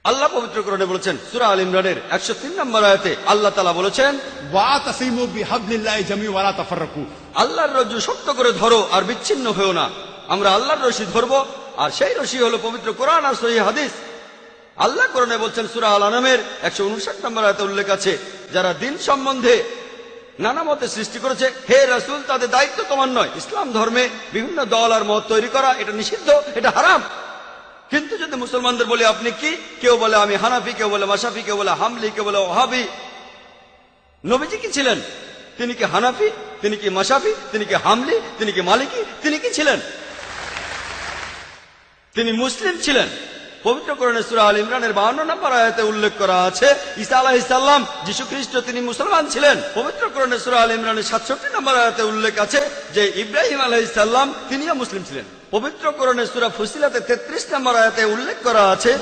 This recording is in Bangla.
আল্লাহ পবিত্র কোরআনে বলেছেন সূরা আল ইমরানের 103 নম্বর আয়াতে আল্লাহ তাআলা বলেছেন ওয়াতাসিমু বিহাবলিল্লাহি জামিআ ওয়া লা তাফাররাকু। আল্লাহর রজ্জু শক্ত করে ধরো আর বিচ্ছিন্ন হয়েও না। আমরা আল্লাহর রশি ধরবো, আর সেই রশি হলো পবিত্র কোরআন আর সহিহ হাদিস। আল্লাহ কোরআনে বলছেন সূরা আল আনামের 159 নম্বর আয়াতে উল্লেখ আছে, যারা দিন সম্বন্ধে নানা মতে সৃষ্টি করেছে, হে রাসূল তাদের দায়িত্ব তোমার নয়। ইসলাম ধর্মে বিভিন্ন দল আর মত তৈরি করা এটা নিষিদ্ধ, এটা হারাম। কিন্তু যদি মুসলমানদের বলি আপনি কি, কেউ বলে আমি হানাফি, কেউ বলে মাশাফি, কেউ বলে হামলি, কেউ বলে ওয়াহাবি। নবীজি কি ছিলেন? তিনি কি হানাফি? তিনি কি মাশাফি? তিনি কি হামলি? তিনি কি মালিকি? তিনি কি ছিলেন? তিনি মুসলিম ছিলেন। পবিত্র কোরআনে সূরা আল ইমরানের 52 নম্বর আয়াতে উল্লেখ করা আছে ঈসা আলাইহিস সালাম, যীশু খ্রিস্ট, তিনি মুসলমান ছিলেন। পবিত্র কোরআনে সূরা আল ইমরানের 67 নম্বর আয়াতে উল্লেখ আছে যে ইব্রাহিম আলাইহিস সালাম তিনিও মুসলিম ছিলেন। পবিত্র কোরআনে সূরা ফুসিলাতে 33 নম্বর আয়াতে উল্লেখ করা আছে